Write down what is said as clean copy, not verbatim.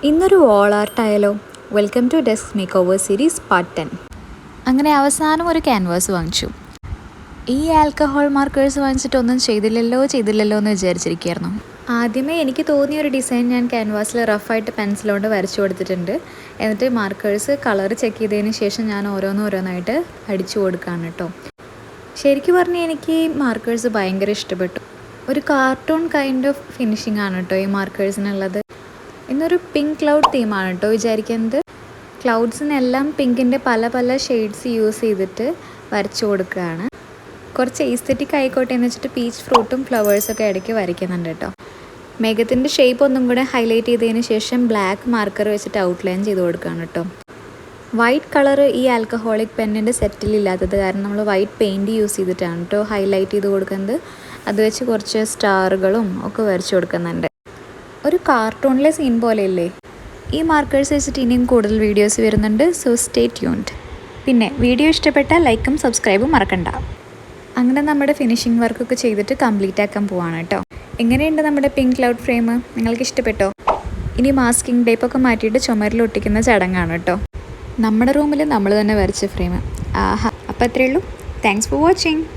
ഇന്നൊരു വാൾ ആർട്ടായാലോ? Welcome to desk makeover series part 10. അങ്ങനെ അവസാനം ഒരു ക്യാൻവാസ് വാങ്ങിച്ചു. ഈ ആൽക്കഹോൾ മാർക്കേഴ്സ് വാങ്ങിച്ചിട്ട് ഒന്നും ചെയ്തില്ലല്ലോ എന്ന് വിചാരിച്ചിരിക്കുകയായിരുന്നു. ആദ്യമേ എനിക്ക് തോന്നിയ ഒരു ഡിസൈൻ ഞാൻ ക്യാൻവാസിൽ റഫായിട്ട് പെൻസിലുകൊണ്ട് വരച്ചു കൊടുത്തിട്ടുണ്ട്. എന്നിട്ട് മാർക്കേഴ്സ് കളർ ചെക്ക് ചെയ്തതിന് ശേഷം ഞാൻ ഓരോന്നായിട്ട് അടിച്ചു കൊടുക്കുകയാണ് കേട്ടോ. ശരിക്കും പറഞ്ഞാൽ എനിക്ക് ഈ മാർക്കേഴ്സ് ഭയങ്കര ഇഷ്ടപ്പെട്ടു. ഒരു കാർട്ടൂൺ കൈൻഡ് ഓഫ് ഫിനിഷിംഗ് ആണ് കേട്ടോ ഈ മാർക്കേഴ്സിനുള്ളത്. ഇന്നൊരു പിങ്ക് ക്ലൗഡ് തീമാണ് കേട്ടോ വിചാരിക്കുന്നത്. ക്ലൗഡ്സിനെല്ലാം പിങ്കിൻ്റെ പല ഷെയ്ഡ്സ് യൂസ് ചെയ്തിട്ട് വരച്ചു കൊടുക്കുകയാണ്. കുറച്ച് ഈസ്തെറ്റിക് ആയിക്കോട്ടെ എന്ന് വെച്ചിട്ട് പീച്ച് ഫ്രൂട്ടും ഫ്ലവേഴ്സൊക്കെ ഇടയ്ക്ക് വരയ്ക്കുന്നുണ്ട് കേട്ടോ. മേഘത്തിൻ്റെ ഷേപ്പ് ഒന്നും കൂടെ ഹൈലൈറ്റ് ചെയ്തതിന് ശേഷം ബ്ലാക്ക് മാർക്കർ വെച്ചിട്ട് ഔട്ട്ലൈൻ ചെയ്ത് കൊടുക്കുകയാണ് കേട്ടോ. വൈറ്റ് കളർ ഈ ആൽക്കഹോളിക് പെന്നിൻ്റെ സെറ്റിലില്ലാത്തത് കാരണം നമ്മൾ വൈറ്റ് പെയിൻറ്റ് യൂസ് ചെയ്തിട്ടാണ് കേട്ടോ ഹൈലൈറ്റ് ചെയ്ത് കൊടുക്കുന്നത്. അത് വെച്ച് കുറച്ച് സ്റ്റാറുകളും ഒക്കെ വരച്ചു കൊടുക്കുന്നുണ്ട്. ഒരു കാർട്ടൂണിലെ സീൻ പോലെയല്ലേ? ഈ മാർക്കേഴ്സ് വെച്ചിട്ട് ഇനിയും കൂടുതൽ വീഡിയോസ് വരുന്നുണ്ട്. So stay tuned. പിന്നെ വീഡിയോ ഇഷ്ടപ്പെട്ടാൽ ലൈക്കും സബ്സ്ക്രൈബും മറക്കണ്ട. അങ്ങനെ നമ്മുടെ ഫിനിഷിംഗ് വർക്കൊക്കെ ചെയ്തിട്ട് കംപ്ലീറ്റ് ആക്കാൻ പോവാണ് കേട്ടോ. എങ്ങനെയുണ്ട് നമ്മുടെ പിങ്ക് ക്ലൗഡ് ഫ്രെയിം? നിങ്ങൾക്ക് ഇഷ്ടപ്പെട്ടോ? ഇനി മാസ്കിംഗ് ടേപ്പൊക്കെ മാറ്റിയിട്ട് ചുമരിൽ ഒട്ടിക്കുന്ന ചടങ്ങാണ് കേട്ടോ. നമ്മുടെ റൂമിൽ നമ്മൾ തന്നെ വരച്ച ഫ്രെയിം. ആഹാ, അപ്പോൾ അത്രയേ ഉള്ളൂ. Thanks for watching.